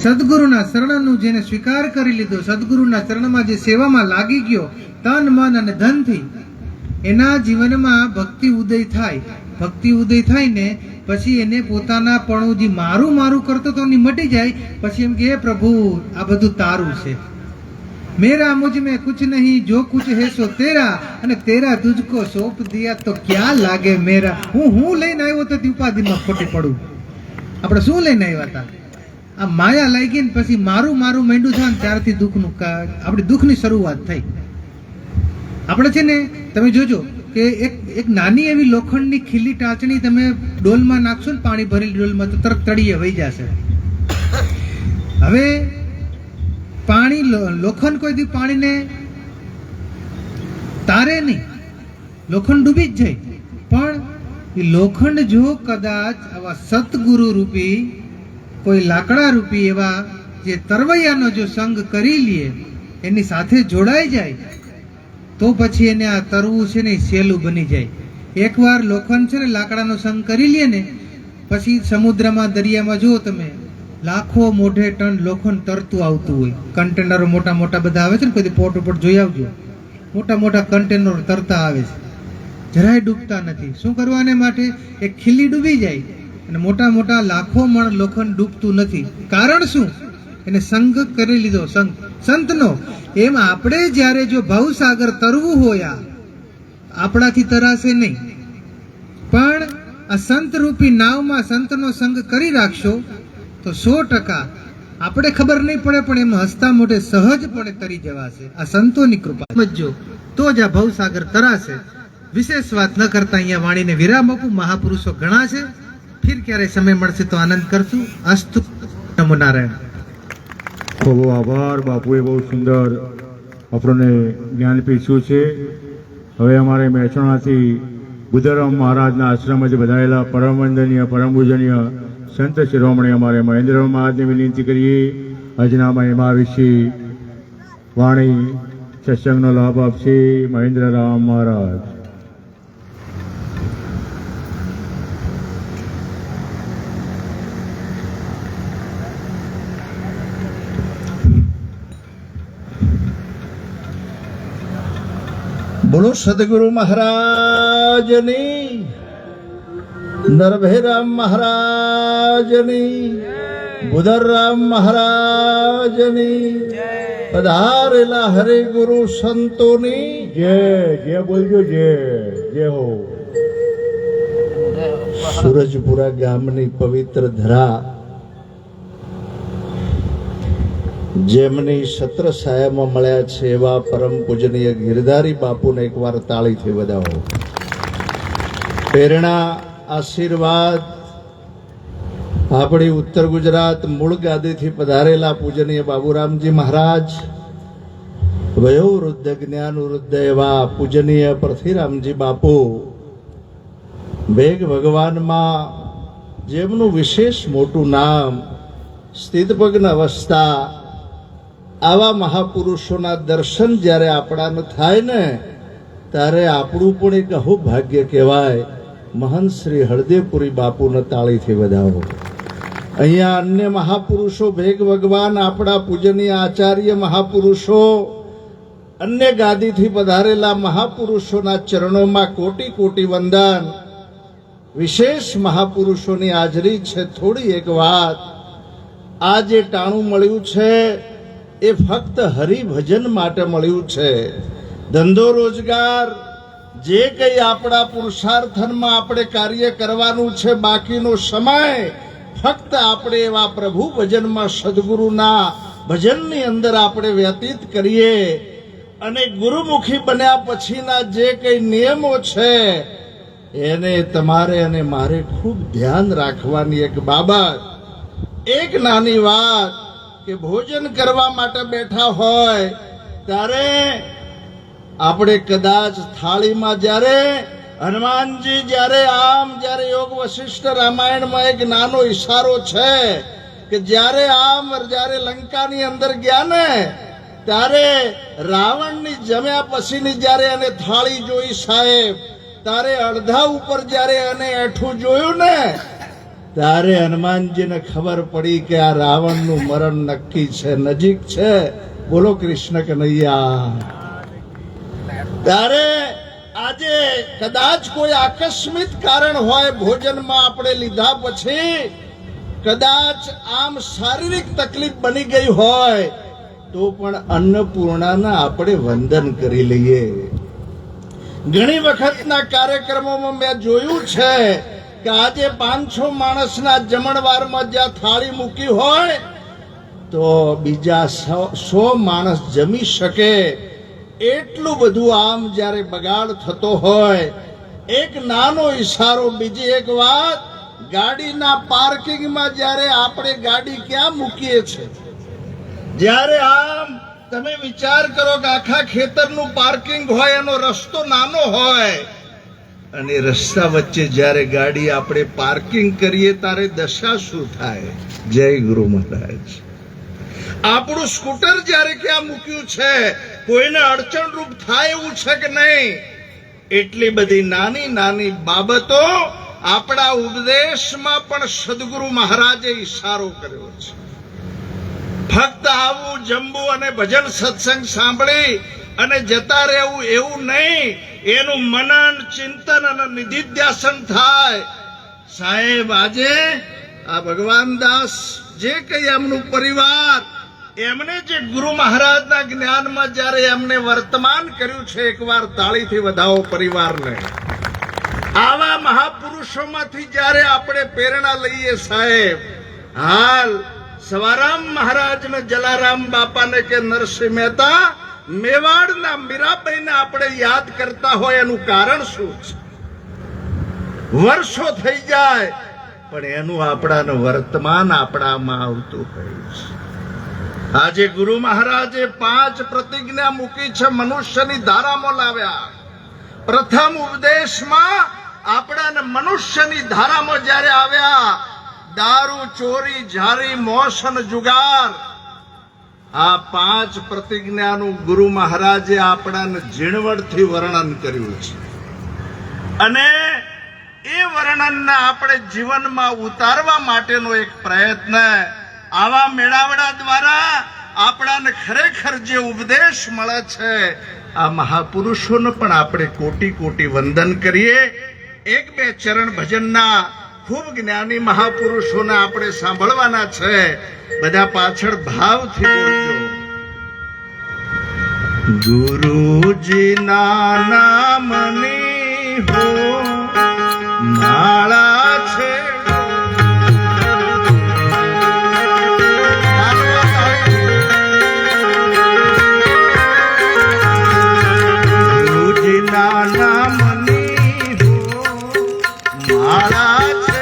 સદગુરુના શરણનું જેને સ્વીકાર કરી લીધો, સદગુરુના ચરણમાં જે સેવામાં લાગી ગયો તન મન અને ધનથી, એના જીવનમાં ભક્તિ ઉદય થાય. ભક્તિ ઉદય થાય ને પછી એને પોતાના પણું જે મારું મારું કરતો તો મટી જાય. પછી એમ કે હે પ્રભુ આ બધું તારું છે, मेरा मुझ में कुछ नहीं, जो कुछ है सो तेरा, અને તેરા તુજકો સોંપ દિયા તો ક્યાં લાગે મેરા. હું લઈને આવ્યો તો ઉપાધિમાં ખોટી પડું. આપણે શું લઈને આવ્યા હતા? આ માયા લાગી ને પછી મારું મારું માંડ્યું થાય ને ત્યારથી દુઃખનું આપણી દુઃખની શરૂઆત થઈ. આપણે છે ને તમે જોજો કે એક નાની એવી લોખંડની ખીલી ટાંચણી તમે ડોલમાં નાખશો ને, પાણી ભરેલી ડોલમાં, તો તરત તળિયે વહી જશે. હવે પાણી લોખંડ કોઈ દી પાણીને તારે નહીં, લોખંડ ડૂબી જ જાય. પણ એ લોખંડ જો કદાચ આવા સતગુરુ રૂપી કોઈ લાકડા રૂપી એવા જે તરવૈયાનો જો સંગ કરી લે, એની સાથે જોડાઈ જાય, તો પછી એને આ તરવું છે ને સહેલું બની જાય. એકવાર લોખંડ છે ને લાકડાનો સંગ કરી લે ને પછી સમુદ્રમાં દરિયામાં જુઓ તમે, લાખો મોઢે ટન લોખંડ તરતું આવતું હોય. કન્ટેનરો મોટા મોટા બધા આવે છે ને, કોઈ પોર્ટ ઉપર જોઈ આવજો, મોટા મોટા કન્ટેનરો તરતા આવે છે, જરાય ડૂબતા નથી. શું કરવા આને માટે? એક ખીલી ડૂબી જાય અને મોટા મોટા લાખો મણ લોખંડ ડૂબતું નથી. કારણ શું? એને સંગ કરી લીધો, સંગ સંતનો. એમ આપણે જ્યારે જો ભવસાગર તરવું હોય, આપણાથી તરાશે નહીં, પણ આ સંત રૂપી નાવમાં સંતનો સંગ કરી રાખશો તો 100% આપણે ખબર નહીં પડે પણ એમ હસતા મોઢે સહજપણે તરી જવાશે. આ સંતોની કૃપા સમજો તો જ આ ભવસાગર તરાશે. વિશેષ વાત ન કરતા અહીંયા વાણીને વિરામ આપું. મહાપુરુષો ઘણા છે, ફિર ક્યારે સમય મળશે તો આનંદ કરશું. અસ્તુ. નમો નારાયણ. ખૂબ આભાર. બાપુએ બહુ સુંદર આપણને જ્ઞાન પીછ્યું છે. હવે અમારે મહેસાણાથી બુદ્ધરામ મહારાજના આશ્રમમાંથી બધાયેલા પરમ વંદનીય પરમ પૂજનીય સંત શિરોમણી અમારે મહેન્દ્રરામ મહારાજને વિનંતી કરીએ, આજના મહિમા વિશે વાણી સત્સંગનો લાભ આપશે મહેન્દ્રરામ મહારાજ. બોલો સદગુરુ મહારાજની, નરભૈરામ મહારાજની, બુધરામ મહારાજની, પધારેલા હરે ગુરુ સંતોની જય. જય બોલજો, જય જય હો. સૂરજપુરા ગામની પવિત્ર ધરા, જેમની છત્ર છાયામાં મળ્યા છે એવા પરમ પૂજનીય ગિરધારી બાપુને એકવાર તાળીથી વધાવો. પ્રેરણા, આશીર્વાદ આપણી ઉત્તર ગુજરાત મૂળ ગાદીથી પધારેલા પૂજનીય બાબુરામજી મહારાજ, વયોવૃદ્ધ જ્ઞાન વૃદ્ધ એવા પૂજનીય પૃથ્વીરામજી બાપુ, વેગ ભગવાનમાં જેમનું વિશેષ મોટું નામ, સ્થિતભગ્ન અવસ્થા, આવા મહાપુરુષોના દર્શન જ્યારે આપણાને થાય ને ત્યારે આપણું પણ એક અહોભાગ્ય કહેવાય. મહંત શ્રી હળદેવપુરી બાપુને તાળીથી વધાવો. અહીંયા અન્ય મહાપુરુષો, ભેગ ભગવાન, આપણા પૂજનીય આચાર્ય મહાપુરુષો, અન્ય ગાદીથી પધારેલા મહાપુરુષોના ચરણોમાં કોટી કોટી વંદન. વિશેષ મહાપુરુષોની હાજરી છે. થોડી એક વાત, આ જે ટાણું મળ્યું છે એ ફક્ત હરિભજન માટે મળ્યું છે. ધંધો રોજગાર જે કંઈ આપણા પુરુષાર્થનમાં આપણે કાર્ય કરવાનું છે, બાકીનો સમય ફક્ત આપણે એવા પ્રભુ ભજનમાં, સદગુરુના ભજનની અંદર આપણે વ્યતીત કરીએ. અને ગુરુમુખી બન્યા પછીના જે કંઈ નિયમો છે એને તમારે અને મારે ખૂબ ધ્યાન રાખવાની એક બાબત. એક નાની વાત કે ભોજન કરવા માટે બેઠા હોય ત્યારે આપણે કદાચ થાળીમાં જ્યારે હનુમાનજી જ્યારે યોગ વશિષ્ઠ રામાયણમાં એક નાનો ઈશારો છે કે જ્યારે લંકાની અંદર ગયા ને ત્યારે રાવણની જમ્યા પછીની જ્યારે એને થાળી જોઈ સાહેબ, ત્યારે અડધા ઉપર જ્યારે એને એઠું જોયું ને ત્યારે હનુમાનજીને ખબર પડી કે આ રાવણનું મરણ નક્કી છે, નજીક છે. બોલો કૃષ્ણ કનૈયા. ત્યારે આજે કદાચ કોઈ આકસ્મિક કારણ હોય, ભોજનમાં આપણે લીધા પછી કદાચ આમ શારીરિક તકલીફ બની ગઈ હોય તો પણ અન્નપૂર્ણાના આપણે વંદન કરી લઈએ. ઘણી વખતના કાર્યક્રમોમાં મેં જોયું છે કે આજે 500 માણસના જમણવારમાં જ્યાં થાળી મૂકી હોય તો બીજા 100 માણસ જમી શકે એટલું બધું આમ જ્યારે બગાડ થતો હોય. એક નાનો ઈશારો. બીજી એક વાત, ગાડીના પાર્કિંગમાં જ્યારે આપણે ગાડી ક્યાં મૂકીએ છીએ, જ્યારે આમ તમે વિચાર કરો કે આખા ખેતરનું પાર્કિંગ હોય, એનો રસ્તો નાનો હોય અને રસ્તા વચ્ચે જ્યારે ગાડી આપણે પાર્કિંગ કરીએ ત્યારે દશા શું થાય? જય ગુરુ મહારાજ. આપણું સ્કૂટર જ્યારે ક્યાં મૂક્યું છે, કોઈને અડચણરૂપ થાય એવું છે કે નહીં? એટલી બધી નાની નાની બાબતો આપણા ઉપદેશમાં પણ સદગુરુ મહારાજે ઈશારો કર્યો છે. ફક્ત આવું જમવું અને ભજન સત્સંગ સાંભળી અને જતા રહેવું એવું નહીં. એનું મનન ચિંતન અને નિધિધ્યાસન થાય. સાહેબ, આજે આ ભગવાન દાસ જે કઈ એમનું પરિવાર, એમણે જે ગુરુ મહારાજના જ્ઞાનમાં જ્યારે એમને વર્તમાન કર્યું છે, એકવાર તાળીથી વધાવો પરિવારને. આવા મહાપુરુષોમાંથી જ્યારે આપણે પ્રેરણા લઈએ સાહેબ. હાલ સવારામ મહારાજ ને જલારામ બાપાને કે નરસિંહ મહેતા મેવાડના મીરાબાઈને આપણે યાદ કરતા હોય એનું કારણ શું છે? વર્ષો થઈ જાય પણ એનું આપણાને વર્તમાન આપણામાં આવતું હોય છે. આજે ગુરુ મહારાજે 5 પ્રતિજ્ઞા મૂકી છે, મનુષ્યની ધારામાં લાવ્યા. પ્રથમ ઉપદેશમાં આપણાને મનુષ્યની ધારામાં જ્યારે આવ્યા, દારૂ, ચોરી, જારી, મોસ અને જુગાર, આ 5 પ્રતિજ્ઞાનું ગુરુ મહારાજે આપણાને ઝીણવટથી વર્ણન કર્યું છે. અને એ વર્ણનને આપણે જીવનમાં ઉતારવા માટેનો એક પ્રયત્ન આવા મેળાવડા દ્વારા આપણાને ખરેખર જે ઉપદેશ મળે છે, આ મહાપુરુષોને પણ આપણે કોટી કોટી વંદન કરીએ. 1-2 ચરણ ભજનના ખૂબ જ્ઞાની મહાપુરુષોને આપણે સાંભળવાના છે. બધા પાછળ ભાવથી બોલજો. ગુરુજીના નામની હો માળા છે, ગુરુજીના નામની હો માળા છે.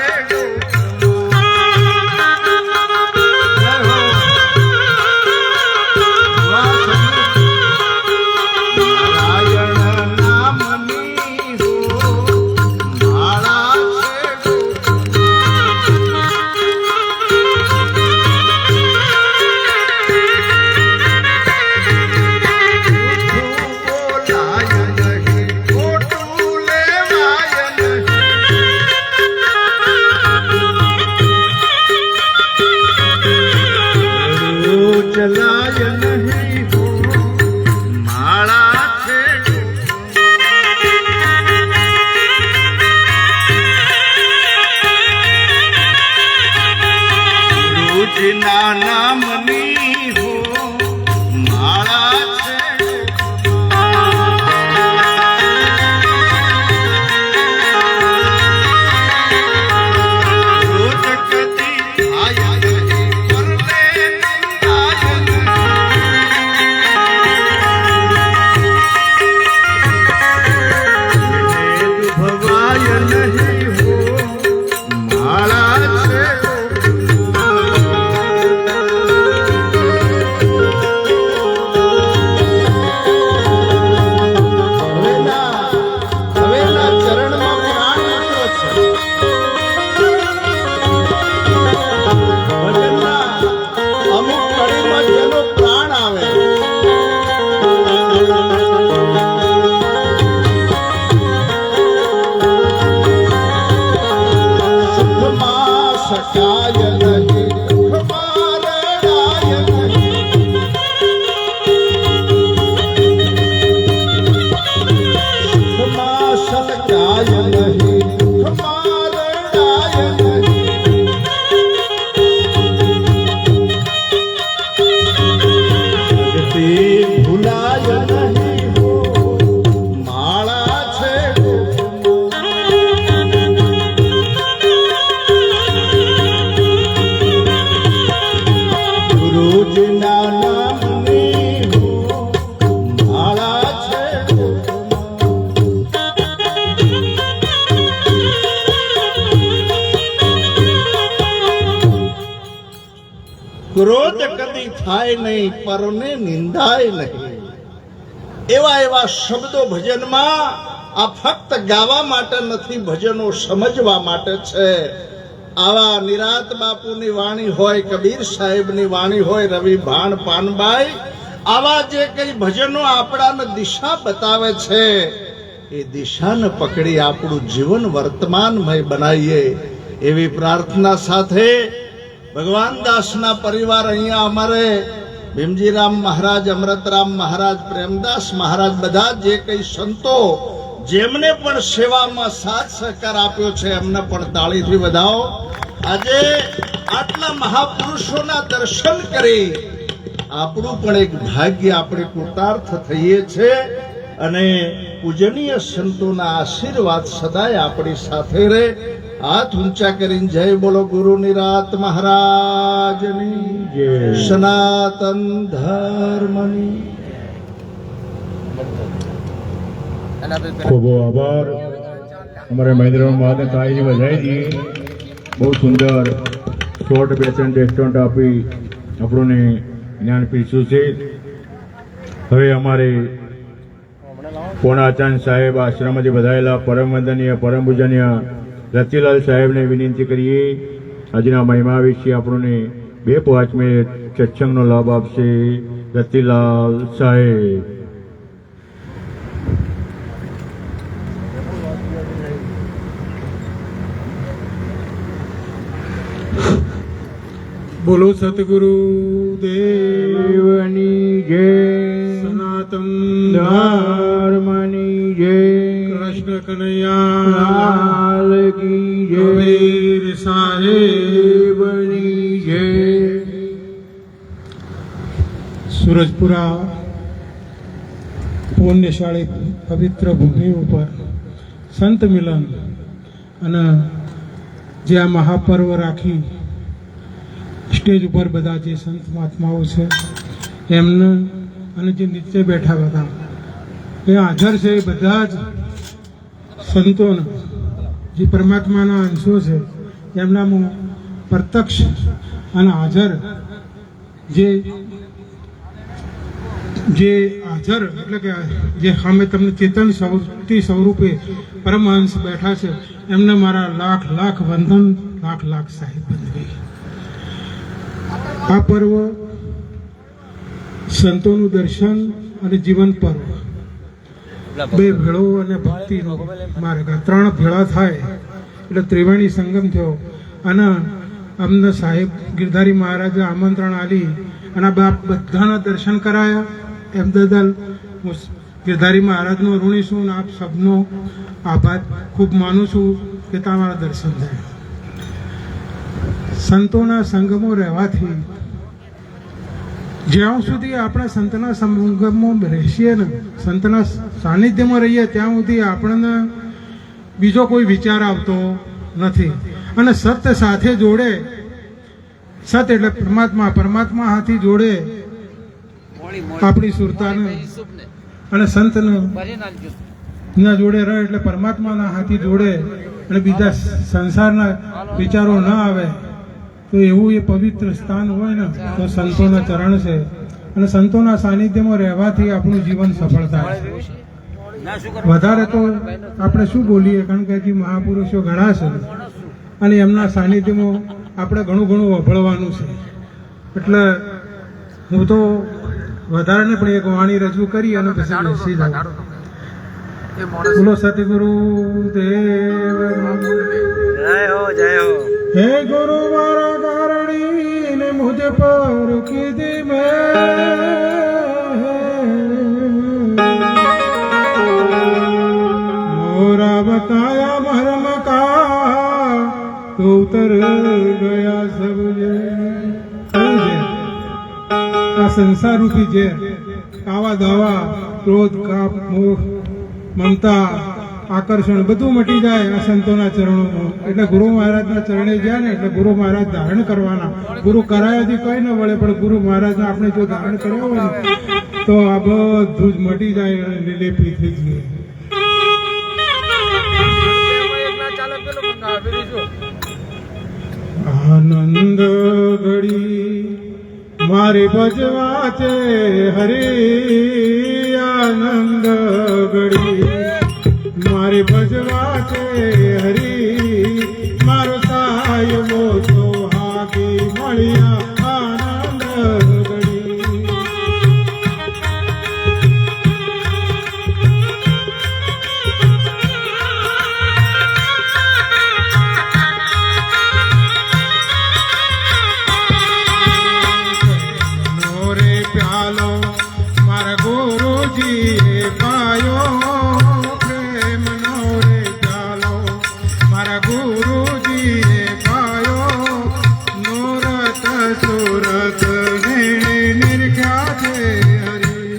રોજના નામની માળા છે ક્રોધ કદી થાય નહીં પરને નિંદાય નહીં. એવા એવા શબ્દો ભજનમાં આ ફક્ત ગાવા માટે નથી, ભજનો સમજવા માટે છે. આવા નિરાત બાપુની વાણી હોય, કબીર સાહેબની વાણી હોય, રવિ ભાણ પાનબાઈ, આવા જે કઈ ભજનો આપણાને દિશા બતાવે છે, એ દિશાને પકડી આપણું જીવન વર્તમાનમય બનાવીએ એવી પ્રાર્થના સાથે ભગવાન દાસના પરિવાર અહીંયા અમારે ભીમજીરામ મહારાજ, અમૃતરામ મહારાજ, પ્રેમદાસ મહારાજ, બધા જે કઈ સંતો જેમને પણ સેવામાં સાથ સહકાર આપ્યો છે એમને પણ તાળીથી વધાવો. આજે આટલા મહાપુરુષોના દર્શન કરી આપણું પણ એક ભાગ્ય, આપણે કૃતાર્થ થઈએ છે. અને પૂજનીય સંતોના આશીર્વાદ સદાય આપણી સાથે રહે. હાથ ઊંચા કરીને જય બોલો ગુરુ નિરાત મહારાજની જય. સનાતન ધર્મની. ખૂબ આભાર. અમારે મહેન્દ્ર મહાદેવ તાળીની વધાવી દઈએ. બહુ સુંદર શોર્ટ પેશન્ટ રેસ્ટોરન્ટ આપી આપણને જ્ઞાન પીરસ્યું છે. હવે અમારે પોણાચાંદ સાહેબ આશ્રમમાંથી વધાયેલા પરમ વંદનીય પરમ પૂજનીય રતિલાલ સાહેબને વિનંતી કરીએ. આજના મહિમા વિશે આપણને 2-5 મિનિટ સત્સંગનો લાભ આપશે રતિલાલ સાહેબ. બોલો સતગુરુ દેવની જય, સનાતન ધર્મની જય, કૃષ્ણ કનૈયા લાલ કી જય, વીર સાહેબ દેવની જય. સૂરજપુરા પુણ્યશાળી પવિત્ર ભૂમિ ઉપર સંત મિલન અને જે આ મહાપર્વ રાખી સ્ટેજ ઉપર બધા જે સંત મહાત્માઓ છે એમને અને જે નીચે બેઠા બધા એ હાજર છે, એ બધા જ સંતોને જે પરમાત્માના અંશો છે એમનામાં પ્રત્યક્ષ અને હાજર જે હાજર એટલે કે જે સામે તમને ચેતન સ્વરૂપે પરમહંસ બેઠા છે એમને મારા લાખ લાખ વંદન, લાખ લાખ સાહેબ બંદગી. આ પર્વ સંતોનું દર્શન અને જીવન પર્વ, બે ભેળો અને ભક્તિનો માર્ગ, આ 3 ભેળા થાય એટલે ત્રિવેણી સંગમ થયો. અને અમને સાહેબ ગિરધારી મહારાજે આમંત્રણ આલી અને બધાના દર્શન કરાયા. એમ બદલ હું ગિરધારી મહારાજનો ઋણી છું અને આપ સબનો આભાર ખૂબ માનું છું કે તમારા દર્શન થાય. સંતોના સંગમો રહેવાથી જ્યાં સુધી આપણે સંતના સંગમમાં રહેશીએ ને, સંતના સાનિધ્યમાં રહીએ ત્યાં સુધી આપણને બીજો કોઈ વિચાર આવતો નથી. અને સત્ય સાથે જોડે, સત્ય એટલે પરમાત્મા, પરમાત્મા હાથી જોડે આપણી સુરતાને, અને સંતને ના જોડે રહે એટલે પરમાત્માના હાથી જોડે અને બીજા સંસારના વિચારો ન આવે. તો એવું એ પવિત્ર સ્થાન હોય ને તો સંતોના ચરણ છે. અને સંતોના સાનિધ્યમાં રહેવાથી આપણું જીવન સફળ થાય છે. વધારે તો આપણે શું બોલીએ, કારણ કે હજી મહાપુરુષો ઘણા છે અને એમના સાનિધ્યમાં આપણે ઘણું ઘણું વભળવાનું છે. એટલે હું તો વધારે ને પણ એક વાણી રજૂ કરી અને પછી બેસી જાઉં. બોલો સતગુરુ દેવ જય હો, જય હો. હે ગુરુ મારા કારણી ને મુझ પર કીધી મેં, મોરા બતાયા મરમ કા તો ઉતર ગયા સબ જે. આ સંસાર રૂપી જે કાવા દાવા, ક્રોધ, કાપ, મોહ, મમતા આકર્ષણ બધું મટી જાય આ સંતોના ચરણોમાં. એટલે ગુરુ મહારાજના ચરણે ગયા ને એટલે ગુરુ મહારાજ ધારણ કરવાના. ગુરુ કરાયાથી કઈ ન વળે, પણ ગુરુ મહારાજને આપણે જો ધારણ કર્યા હોય ને તો આ બધું જ મટી જાય અને લીલેપી થઈ જાય. આનંદ ઘડી મારી ભજવા છે હરી, આનંદ ઘડી મારી ભજવા છે હરી, મારો સાહેબો તો હાથી મળ્યા આનંદ ઘડી. રે પ્યાલો મારા ગુરુજીએ પાયો, પ્રેમનો રે પ્યાલો મારા ગુરુજીએ પાયો, નોરત સુરત ને નિર્ખ્યા છે હરી,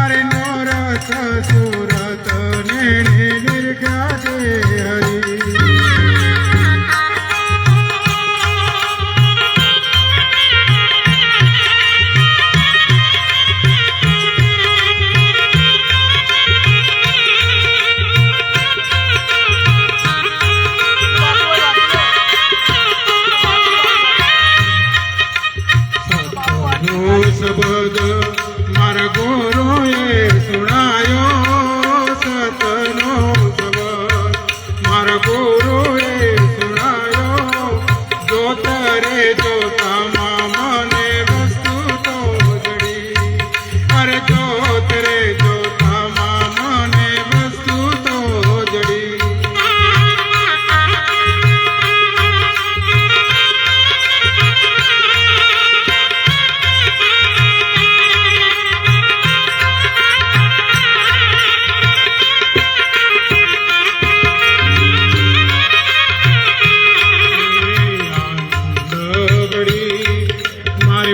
અરે નોરત સુરત ને નિર્ખ્યા છે હરી. શબ્દ મારા ગુરુએ સુણાયો, સતનો શબ્દ મારા ગુરુએ સુણાયો, જોતરે જોતામાં મને વસ્તુ તો જડી, અરે જોતરે જોતામાં મને વસ્તુ તો જડી.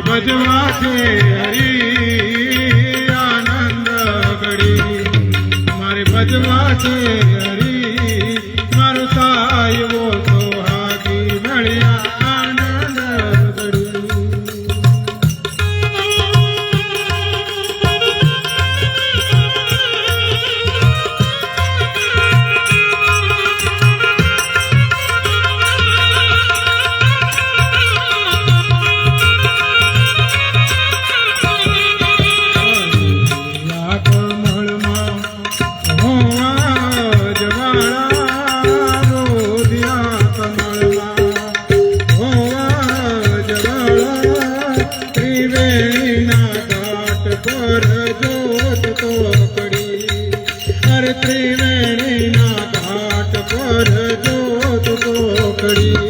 ભજવા છે હરી, આનંદ ઘડી મારે ભજવા છે હરી, મારો સાહેબો તો હાથી મળ્યા આનંદ ઘડી. ત્રિવેણીના ઘાટ પર જોત તો કડી.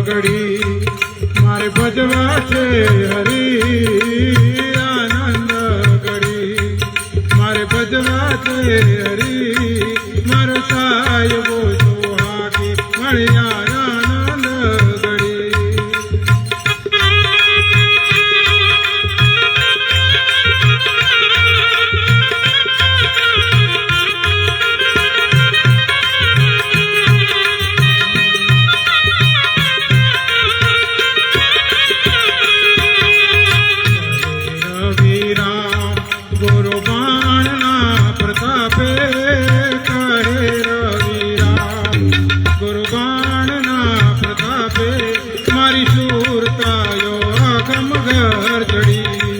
ઘડી મારે ભજવા છે હરી, આનંદ ઘડી મારે ભજવા છે હરી, મારો સાહેબો તો હાથી મળ્યા આનંદ ઘડી. ગુરુ બાણના પ્રતાપે કહે રવિરામ, ગુરુ બાણના પ્રતાપે મારી શૂરતાયો અગમ ઘર ચડી,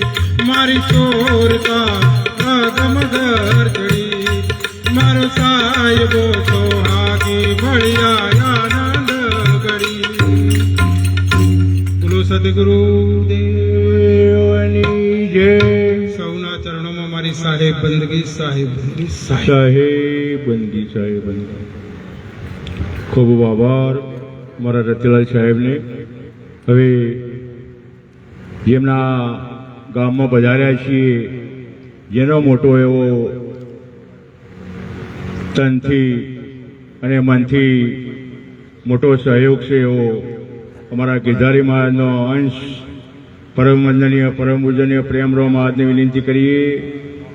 મારી શૂરતા અગમ ઘર ચડી, મારો સાહેબો તો હાથી મળ્યા આનંદ ઘડી. બોલો સદગુરુ દેવની જય. સૌના ચરણોમાં મારી સાહેબ બંદગી, સાહેબ બંદગી, સાહેબ બંદી, સાહેબ બંદી. ખૂબ ખૂબ આભાર મારા રતિલાલ સાહેબને. હવે જેમના ગામમાં પધાર્યા છીએ જેનો મોટો એવો તનથી અને મનથી મોટો સહયોગ છે એવો અમારા ગિરધારી મહારાજનો અંશ પરમ વંદનીય પરમ પૂજનીય પ્રેમરો મહારાજને વિનંતી કરીએ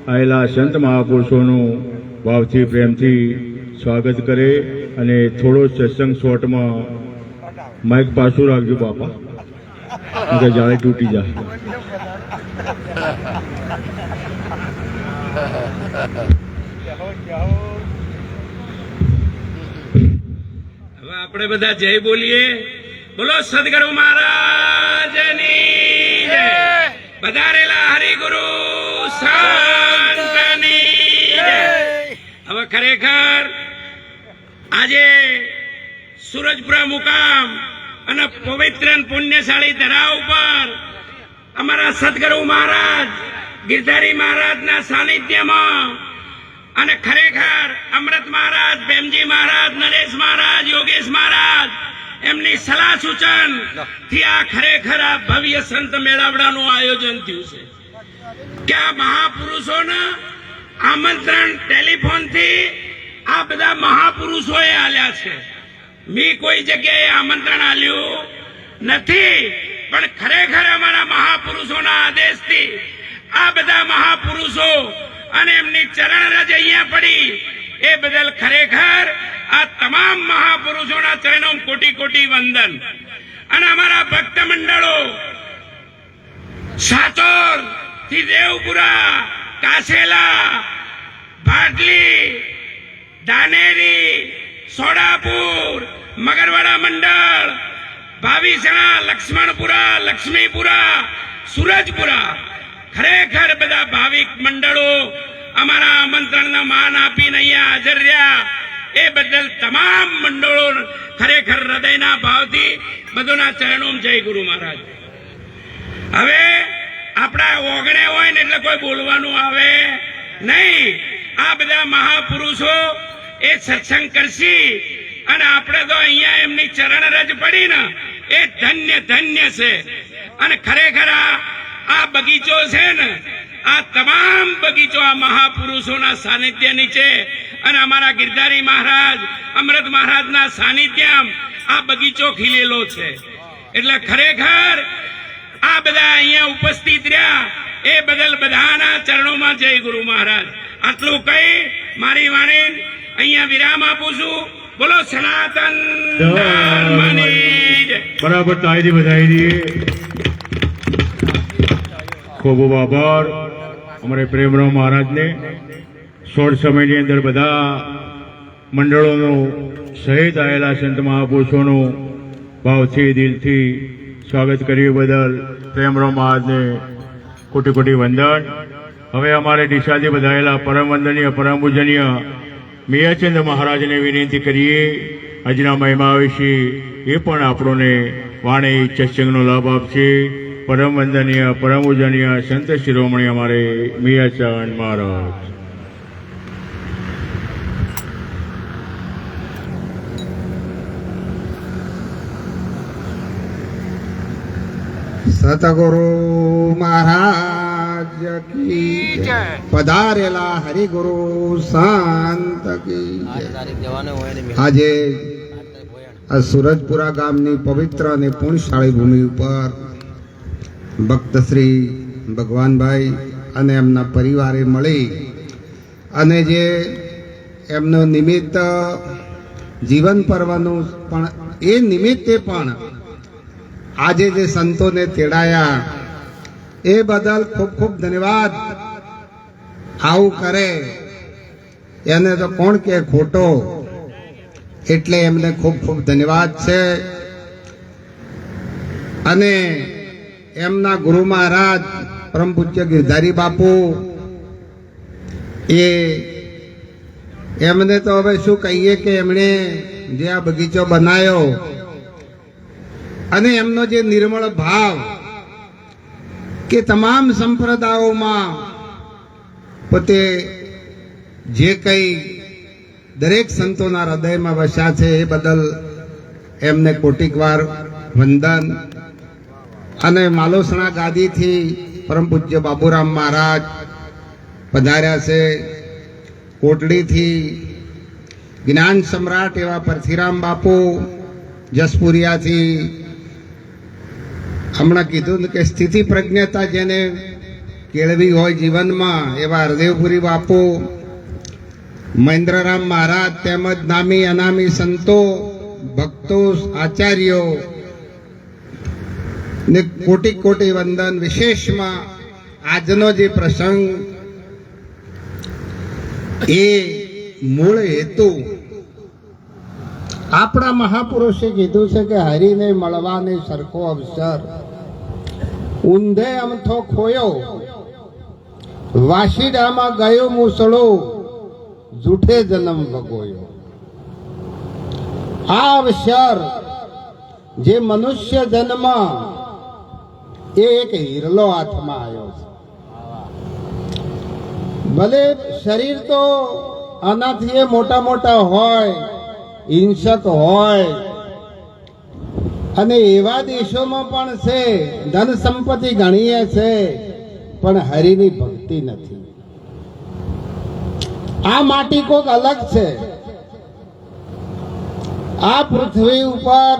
આવેલા સંત મહાપુરુષોનું ભાવથી પ્રેમથી સ્વાગત કરે અને થોડો સત્સંગ શોર્ટમાં માઇક પાછું રાખજો બાપા કે જાળે તૂટી જાય. હવે આપણે બધા જય બોલીએ. બોલો સદગુરુ મહારાજની જય. પધારેલા હરિગુરુ સંતની જય. હવે ખરેખર આજે સુરજપુરા મુકામ અને પવિત્ર અને પુણ્યશાળી ધરા ઉપર અમારા સદગુરુ મહારાજ ગિરધારી મહારાજના સાનિધ્યમાં અને ખરેખર અમૃત મહારાજ, ભેમજી મહારાજ, નરેશ મહારાજ, યોગેશ મહારાજ એમની સલાહ સૂચન થી આ ખરેખર આ ભવ્ય સંત મેળાવડાનું આયોજન થયું છે કે આ મહાપુરુષોના આમંત્રણ ટેલિફોનથી આ બધા મહાપુરુષોએ આલ્યા છે. મેં કોઈ જગ્યાએ આમંત્રણ આલ્યું નથી, પણ ખરેખર અમારા મહાપુરુષોના આદેશથી આ બધા મહાપુરુષો અને એમની ચરણ રજ અહીંયા પડી એ બદલ ખરેખર આ તમામ મહાપુરુષોના ચરણોમાં કોટી કોટી વંદન. અને અમારા ભક્ત મંડળો સાચોર થી દેવપુરા, કાસેલા, ભાટલી, ધાનેરી, સોડાપુર, મગરવાડા મંડળ, ભાવિસણા, લક્ષ્મણપુરા, લક્ષ્મીપુરા, સુરજપુરા ખરેખર બધા ભાવિક મંડળો અમારા આમંત્રણને માન આપીને અહીંયા હાજર રહ્યા એ બદલ તમામ મંડળો ખરેખર હૃદયના ભાવથી બધોના ચરણોમાં જય ગુરુ મહારાજ. હવે આપણા ઓગણે હોય ને એટલે કોઈ બોલવાનું આવે નહીં. આ બધા મહાપુરુષો એ સત્સંગ કરશી અને આપણે તો અહીંયા એમની ચરણ રજ પડી ને એ ધન્ય ધન્ય છે. અને ખરેખર આ બગીચો છે ને આ તમામ બગીચો આ મહાપુરુષોના સાનિધ્ય નીચે અને અમારા ગિરધારી મહારાજ, અમૃત મહારાજના સાનિધ્યમાં આ બગીચો ખીલેલો છે. એટલે ખરેખર આ બધા અહીંયા ઉપસ્થિત રહ્યા એ બદલ બધાના ચરણોમાં જય ગુરુ મહારાજ. આટલું કહી મારી વાણી અહીંયા વિરામ આપું છું. બોલો સનાતન ધર્મની જય. બરાબર તાળી વધાવી દઈએ. ખૂબ ખૂબ આભાર અમારે પ્રેમરાવ મહારાજને. શોર્ટ સમયની અંદર બધા મંડળોનું સહિત આવેલા સંત મહાપુરુષોનું ભાવથી દિલથી સ્વાગત કર્યું બદલ પ્રેમરાવ મહારાજને કોટી કોટી વંદન. હવે અમારે દિશાથી વધારેલા પરમ વંદનીય પરમ પૂજનીય મિયાચંદ મહારાજને વિનંતી કરીએ આજના મહિમા વિશે એ પણ આપણને વાણી સત્સંગનો લાભ આપશે. પરમ વંદનીય પરમ પૂજનીય સંત શિરોમણી અમારે મિયાચંદ મહારાજ. સતગુરુ મહારાજ કી જય. પધારેલા હરિગુરુ સંત કી જય. આજે આ સુરજપુરા ગામની પવિત્ર અને પુણ્યશાળી ભૂમિ ઉપર ભક્ત શ્રી ભગવાનભાઈ અને એમના પરિવારે મળી અને જે એમનો નિમિત્ત જીવન પર્વનું પણ એ નિમિત્તે પણ આજે જે સંતોને તેડાયા એ બદલ ખૂબ ખૂબ ધન્યવાદ. આવું કરે એને તો કોણ કે ખોટો, એટલે એમને ખૂબ ખૂબ ધન્યવાદ છે. અને એમના ગુરુ મહારાજ પરમ પૂજ્ય ગિરધારી બાપુ એ એમને તો હવે શું કહીએ કે એમણે જે આ બગીચો બનાવ્યો અને એમનો જે નિર્મળ ભાવ કે તમામ સંપ્રદાયોમાં પોતે જે કંઈ દરેક સંતોના હૃદયમાં વસ્યા છે એ બદલ એમને કોટીક વાર વંદન. અને માલોસણા ગાદીથી પરમ પૂજ્ય બાબુરામ મહારાજ પધાર્યા છે. કોટડીથી જ્ઞાન સમ્રાટ એવા પરથીરામ બાપુ, જસપુરિયાથી હમણાં કીધું કે સ્થિતિ પ્રજ્ઞતા જેને કેળવી હોય જીવનમાં એવા હરદેવપુરી બાપુ, મહેન્દ્રરામ મહારાજ તેમજ નામી અનામી સંતો, ભક્તો, આચાર્યો ને કોટી કોટી વંદન. વિશેષમાં આજનો જે પ્રસંગ એ મૂળ હેતુ આપણા મહાપુરુષે કીધું છે કે હરિને મળવાને સરખો અવસર ઊંધે અમથો ખોયો, વાસીડામાં ગયો મૂસળો, જૂઠે જન્મ ભગોયો. આ અવસર જે મનુષ્ય જન્મ એ એક હિરલો હાથમાં આવ્યો છે. ભલે શરીર તો આનાથી મોટા મોટા હોય, હિંસક હોય, અને એવા દેશોમાં પણ છે ધન સંપત્તિ ગણીએ છે, પણ હરિની ભક્તિ નથી. આ માટી કોક અલગ છે. આ પૃથ્વી ઉપર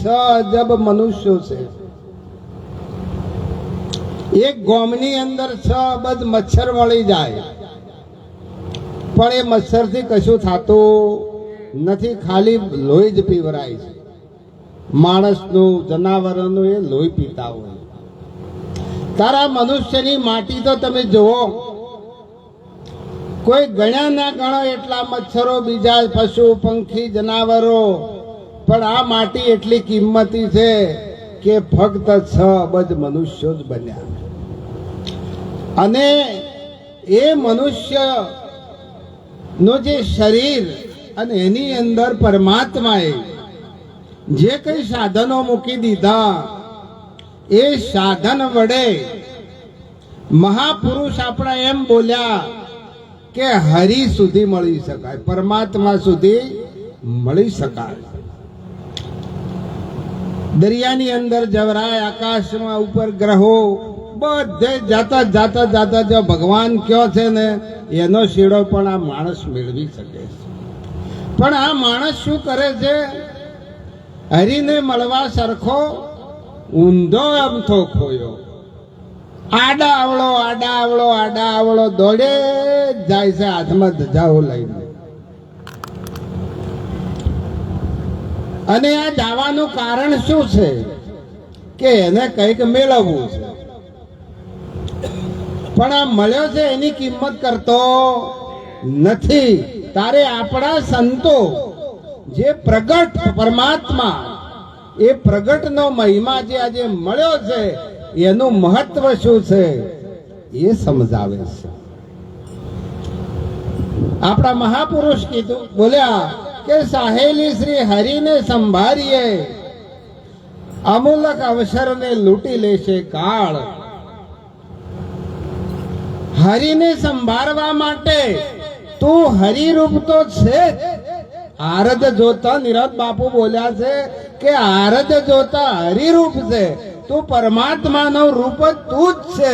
6 અજબ મનુષ્યો છે. એક ગોમની અંદર 6 અબજ મચ્છર મળી જાય, પણ એ મચ્છરથી કશું થતું નથી, ખાલી લોહી જ પીવરાય છે. માણસનું, જનાવરોનું એ લોહી પીતા હોય. તારા મનુષ્યની માટી તો તમે જુઓ, કોઈ ગણ્યા ના ગણો એટલા મચ્છરો, બીજા પશુ પંખી જનાવરો, પણ આ માટી એટલી કિંમતી છે કે ફક્ત 6 અબજ મનુષ્યો જ બન્યા. અને એ મનુષ્ય નો જે શરીર અને એની અંદર પરમાત્માએ જે કઈ સાધનો મૂકી દીધા, એ સાધન વડે મહાપુરુષ આપણા એમ બોલ્યા કે હરિ સુધી મળી શકાય, પરમાત્મા સુધી મળી શકાય. દરિયાની અંદર જવરાય, આકાશમાં ઉપર ગ્રહો, બધે જાતા જાતા જાતા જો ભગવાન કયો છે ને એનો શીડો પણ આ માણસ મેળવી શકે છે. પણ આ માણસ શું કરે છે? હરિને મળવા સરખો ઊંધો અમથો ખોયો. આડા આવળો આડા આવળો આડા આવળો દોડે જાય છે હાથમાં ધજાઓ લઈને. અને આ જવાનું કારણ શું છે? કે એને કંઈક મેળવવું છે. પણ આ મળ્યો છે એની કિંમત કરતો નથી. તારે આપણા સંતો જે પ્રગટ પરમાત્મા, એ પ્રગટનો મહિમા જે આજે મળ્યો છે એનું મહત્વ શું છે એ સમજાવે છે. આપણા મહાપુરુષ કીધું, બોલ્યા કે સાહેલી શ્રી હરિને સંભાળીએ, અમૂલક અવસરને લૂંટી લેશે કાળ. હરિને સંભાળવા માટે તું હરિરૂપ તો છે. આરદ જોતા નિરત બાપુ બોલ્યા છે કે આરદ જોતા હરિરૂપ છે. તું પરમાત્માનો રૂપ જ તું જ છે,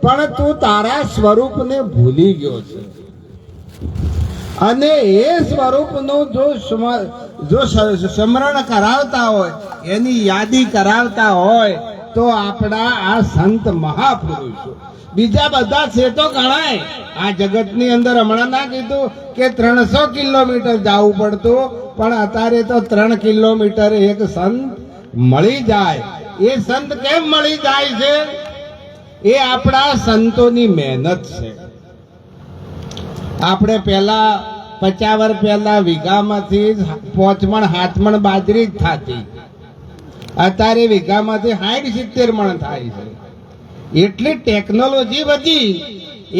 પણ તું તારા સ્વરૂપને ભૂલી ગયો છે. અને એ સ્વરૂપનું જો સ્મરણ કરાવતા હોય, એની યાદી કરાવતા હોય તો આપણા આ સંત મહાપુરુષો. બીજા બધા છે તો ગણાય. આ જગતની અંદર હમણાં ના કીધું કે 300 કિલોમીટર જવું પડતું, પણ અત્યારે તો 3 કિલોમીટર એક સંત મળી જાય. એ સંત કેમ મળી જાય છે? એ આપણા સંતોની મહેનત છે. આપણે પહેલા 50 વર્ષ પહેલા વીઘામાંથી 5 મણ 7 મણ બાજરી જ થતી, અત્યારે વીઘામાંથી 60-70 મણ થાય છે. એટલી ટેકનોલોજી વધી,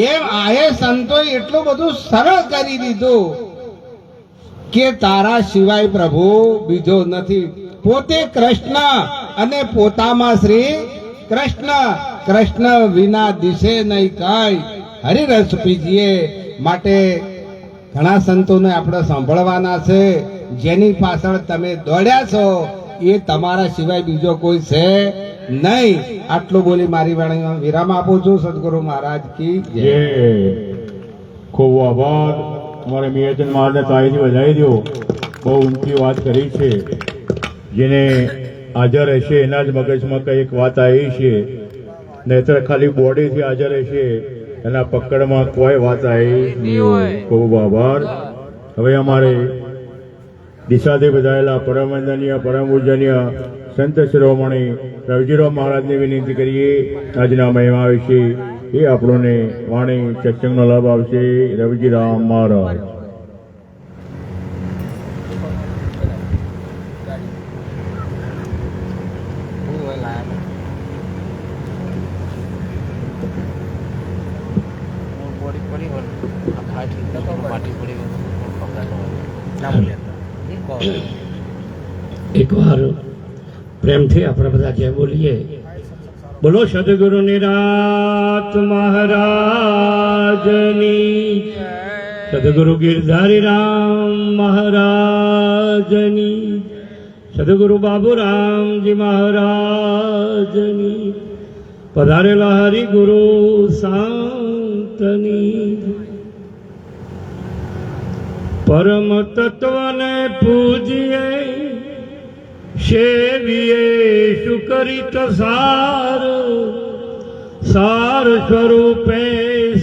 એમ આ સંતો એટલું બધું સરળ કરી દીધું કે તારા સિવાય પ્રભુ બીજો નથી. પોતે કૃષ્ણ અને પોતામાં શ્રી કૃષ્ણ. કૃષ્ણ વિના દિશે નહીં કઈ, હરિરસ પીજીએ. માટે ઘણા સંતોને આપણે સાંભળવાના છે. જેની પાછળ તમે દોડ્યા છો એ તમારા સિવાય બીજો કોઈ છે નહીં. આટલું બોલી મારી વાણીમાં વિરામ આપું છું. સદગુરુ મહારાજ કી જય. જય. ખૂબ આભાર. અમારે મિયાચંદ મહારાજને તાળીથી વધાવી દો. બહુ ઊંચી વાત કરી છે. જેને હાજર હશે એના જ મગજમાં કંઈક વાત આવી છે, નહીતર ખાલી બોડીથી હાજર હશે એના પકડમાં કોઈ વાત આવી નહીં હોય. ખૂબ આભાર. હવે અમારે દિશાથી બધાયેલા પરમ વંદનીય પરમ પૂજનીય સંત શિરોમણી રવજીરાવ મહારાજને વિનંતી કરીએ આજના મહિમા વિશે એ આપણને વાણી સત્સંગનો લાભ આવશે. રવજીરામ મહારાજ. એકવાર પ્રેમથી આપણે બધા જય બોલીએ. બોલો સદગુરુ નિરાત મહારાજની, સદગુરુ ગિરધારી રામ મહારાજની, સદગુરુ બાબુરામજી મહારાજની, પધારેલા હરિગુરુ સંતની. પરમ તત્વને પૂજીએ સેવીએ સુકરિત સાર, સાર સ્વરૂપે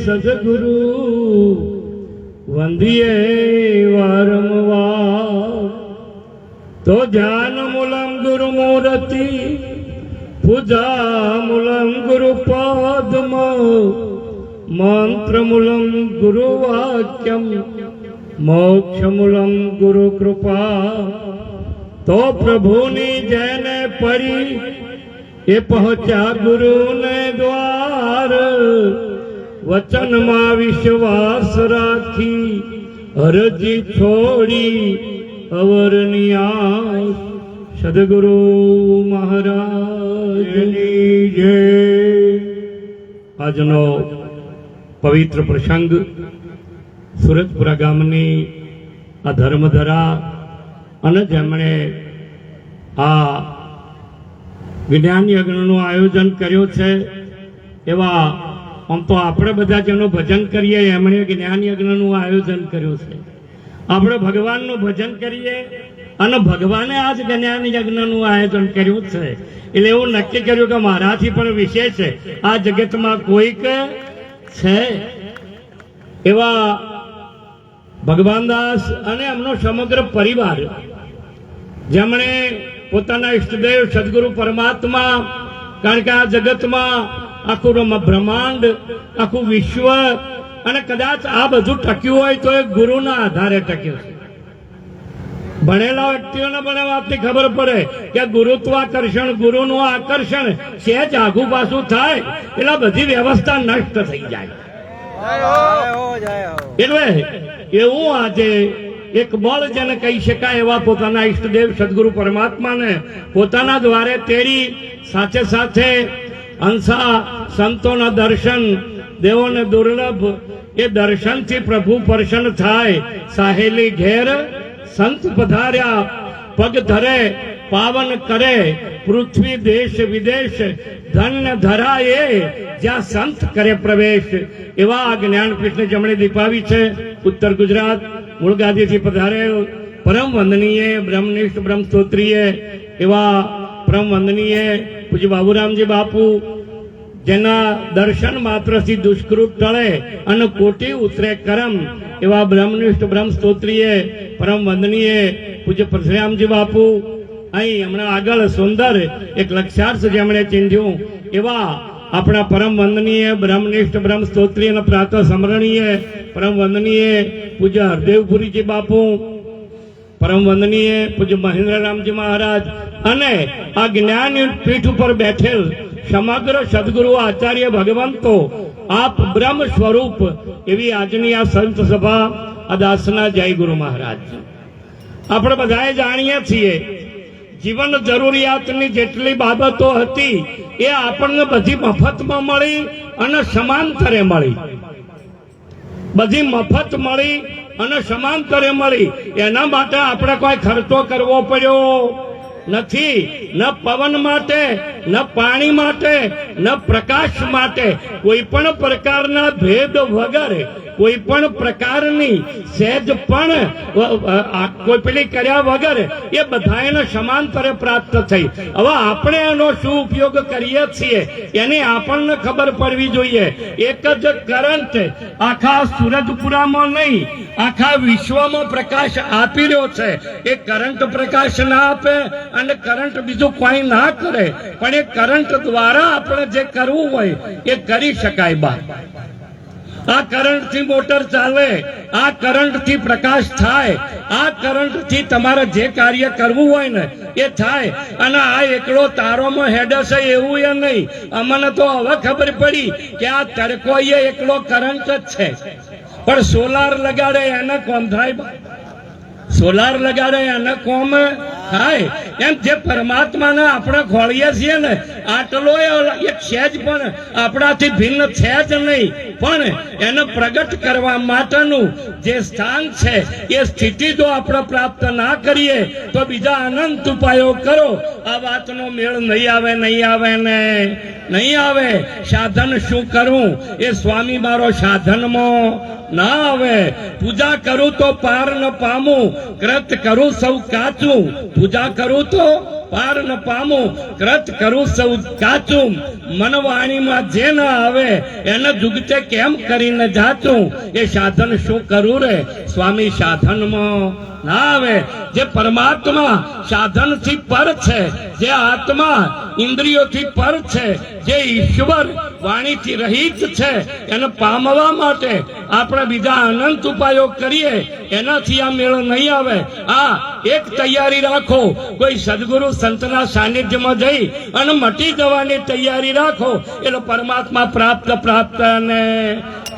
સદગુરુ વંદીએ વારંવાર. તો ધ્યાન મૂલમ ગુરુ મૂર્તિ, પૂજા મૂલમ ગુરુ પદ્મ, મંત્ર મૂલમ ગુરુ વાક્યમ, મોક્ષ મૂલમ ગુરુ કૃપા. તો પ્રભુની જેને પડી એ પહોંચ્યા ગુરુને દ્વાર. વચનમાં વિશ્વાસ રાખી અરજી છોડી અવરની આસ. સદગુરુ મહારાજની જય. આજનો પવિત્ર પ્રસંગ સુરતપુરા ગામની આ ધર્મધરા અને જેમણે આ જ્ઞાન યજ્ઞનું આયોજન કર્યું છે એવા, આમ તો આપણે બધા જેનું ભજન કરીએ એમણે જ્ઞાન યજ્ઞનું આયોજન કર્યું છે. આપણે ભગવાનનું ભજન કરીએ અને ભગવાને આજ જ્ઞાન યજ્ઞનું આયોજન કર્યું છે. એટલે એવું નક્કી કર્યું કે મારાથી પણ વિશેષ આ જગતમાં કોઈક છે. એવા ભગવાનદાસ અને એમનો સમગ્ર પરિવાર જેમણે પોતાના ઈષ્ટદેવ સદગુરુ પરમાત્મા, કારણ કે આ જગતમાં આખું બ્રહ્માંડ, આખું વિશ્વ અને કદાચ આ બધું ટક્યું હોય તો એ ગુરુના આધારે ટક્યું છે. ભણેલા વ્યક્તિઓને પણ વાતની ખબર પડે કે ગુરુત્વાકર્ષણ, ગુરુનું આકર્ષણ સહેજ આઘું પાછું થાય એટલે બધી વ્યવસ્થા નષ્ટ થઈ જાય. એટલે એવું આજે એક બળ જેને કહી શકાય એવા પોતાના ઈષ્ટદેવ સદગુરુ પરમાત્માને પોતાના દ્વારે તેડી, સાથે સાથે હંસા સંતોના દર્શન, દેવોને દુર્લભ એ દર્શનથી પ્રભુ પ્રસન્ન થાય. સાહેલી ઘેર સંત પધાર્યા, પગ ધરે પાવન કરે, પૃથ્વી દેશ વિદેશ ધન્ય ધરાએ, જ્યાં સંત કરે પ્રવેશ. એવા આ જ્ઞાનપીઠને જમણે દીપાવી છે. ઉત્તર ગુજરાત મૂળ ગાદીથી પધારેલ પરમ વંદનીય બ્રહ્મનિષ્ઠ બ્રહ્મસ્તોત્રીય એવા પરમ વંદનીય પૂજ્ય બાબુરામજી બાપુ, જેના દર્શન માત્રથી દુષ્કૃત ટળે અને કોટી ઉતરે કરમ, એવા બ્રહ્મનિષ્ઠ બ્રહ્મસ્તોત્રીય પરમ વંદનીય પૂજ્ય પરશુરામજી બાપુ. અહીં હમણાં આગળ સુંદર એક લક્ષ્યાર્થ જેમણે ચિંધ્યું એવા આપણા પરમ વંદનીય બ્રહ્મનિષ્ઠ બ્રહ્મસ્તોત્રીય અને પ્રાતઃ સ્મરણીય પરમ વંદનીય પૂજ્ય હરદેવપુરીજી બાપુ, પરમ વંદનીય પૂજ્ય મહેન્દ્રરામજી મહારાજ અને આ જ્ઞાન પીઠ ઉપર બેઠેલ સમગ્ર સદગુરુ આચાર્ય ભગવંતો, આપ બ્રહ્મ સ્વરૂપ એવી આજની આ સંત સભા, આ દાસના જય ગુરુ મહારાજ. આપણે બધાએ જાણીએ છીએ જીવન જરૂરિયાતની જેટલી બાબતો હતી એ આપણને બધી મફતમાં મળી અને સમાંતરે મળી. બધી મફત મળી અને સમાંતરે મળી. એના માટે આપણે કોઈ ખર્ચો કરવો પડ્યો નથી, ન પવન માટે, ન પાણી માટે, ન પ્રકાશ માટે, કોઈ પણ પ્રકારના ભેદ વગર, કોઈ પણ પ્રકારની સહેજ પણ કોઈ પેલી કર્યા વગર એ બધાને સમાંતરે પ્રાપ્ત થઈ. હવે આપણે એનો શું ઉપયોગ કરીએ છીએ એની આપણને ખબર પડવી જોઈએ. એક જ કરંટ આખા સુરજપુરામાં નહીં, આખા વિશ્વમાં પ્રકાશ આપી રહ્યો છે. એ કરંટ પ્રકાશ ના આપે અને કરંટ બીજું કોઈ ના કરે, પણ એ કરંટ દ્વારા આપણે જે કરવું હોય એ કરી શકાય. બા આ કરંટ થી મોટર ચાલે, આ કરંટ થી પ્રકાશ થાય, આ કરંટ થી તમારે જે કાર્ય કરવું હોય ને એ થાય. અને આ એકલો તારોમાં હેડે છે એવું એ નહીં. અમને તો હવે ખબર પડી કે આ તડકો એ એકલો કરંટ જ છે, પણ સોલાર લગાડે એને કોમ થાય, સોલાર લગાડે એને કોમ થાય. એમ જે પરમાત્માને આપણે ખોળીએ છીએ ને આટલો એક સહેજ પણ આપણાથી ભિન્ન છે જ નહીં, પણ એને પ્રગટ કરવા માટેનું જે સ્થાન છે એ સ્થિતિ જો આપણે પ્રાપ્ત ના કરીએ તો બીજા અનંત ઉપાયો કરો, આ વાતનો મેળ નહીં આવે, નહીં આવે ને નહીં આવે. સાધન શું કરું એ સ્વામી મારો સાધનમાં ના આવે. પૂજા કરું તો પાર ન પામું, કૃત કરું સૌ કાચું. પૂજા કરું તો પાર ન પામું, કૃત કરું સૌ કાચું. મનવાણીમાં જે ના આવે એને જુગતે કેમ કરીને જાચું. એ સાધન શું કરું રે સ્વામી સાધનમાં ના આવે. જે પરમાત્મા સાધનથી પર છે, જે આત્મા ઇન્દ્રિયોથી પર છે, જે ઈશ્વર વાણીથી રહિત છે, એને પામવા માટે આપણે બીજા અનંત ઉપાયો કરીએ એનાથી આ મેળ નહીં આવે. આ એક તૈયારી રાખો, કોઈ સદગુરુ સંતના સાનિધ્યમાં જઈ અને મટી જવાની તૈયારી રાખો એટલે પરમાત્મા પ્રાપ્ત ને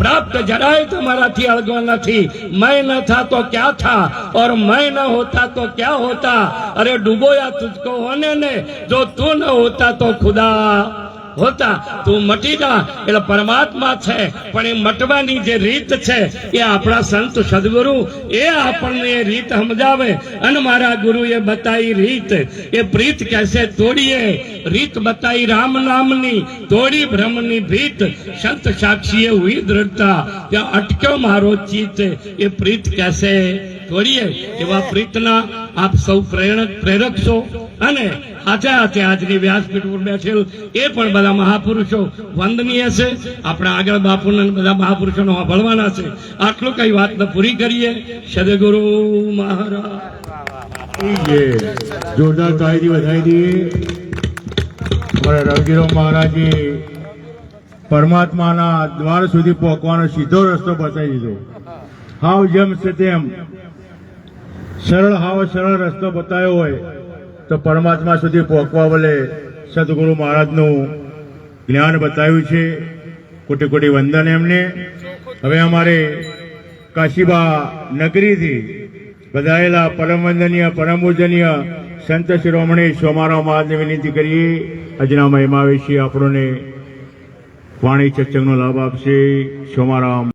પ્રાપ્ત જરાય તમારાથી અળગો નથી. मैं न था तो क्या था और मैं न होता तो क्या होता. अरे डूबोया तुझको होने ने, जो तू न होता तो खुदा होता. તું મટી જા એટલે પરમાત્મા છે, પણ એ મટવાની જે રીત છે એ આપણા સંત સદગુરુ એ આપણને એ રીત સમજાવે. અને મારા ગુરુએ બતાવી રીત, એ પ્રીત કેસે તોડીએ, રીત બતાવી રામ નામની, તોડી બ્રહ્મની ભીત. સંત સાક્ષીએ હુઈ દ્રઢતા, ત્યાં અટક્યો મારો ચિત્ત, એ પ્રીત કેસે તોડીએ. એવા પ્રીતના આપ સૌ પ્રેરક છો. અને હાથે હાથે આજની વ્યાસપીઠ ઉપર બેઠેલ એ પણ બધા મહાપુરુષો વંદનીય છે. આપણા આગળ બાપુના બધા મહાપુરુષોનો સાંભળવાના છે. આટલું કઈ વાત પૂરી કરીએ. સદગુરુ મહારાજ જોરદાર તાળીથી વધાવી દઈએ. અમારા રવજીરો મહારાજે પરમાત્માના દ્વાર સુધી પહોંચવાનો સીધો રસ્તો બતાવી દીધો. હાવ જેમ છે તેમ સરળ રસ્તો બતાવ્યો હોય તો પરમાત્મા સુધી પહોંચવા બદલે સદગુરુ મહારાજનું જ્ઞાન બતાવ્યું છે. કોટી કોટી વંદન એમને. હવે અમારે કાશીબા નગરીથી બધાયેલા પરમ વંદનીય પરમ પૂજનીય સંત શિરોમણી સોમારાવ મહારાજને વિનંતી કરીએ, આજના મહિમાવેશી આપણને વાણી સત્સંગનો લાભ આપશે. સોમારામ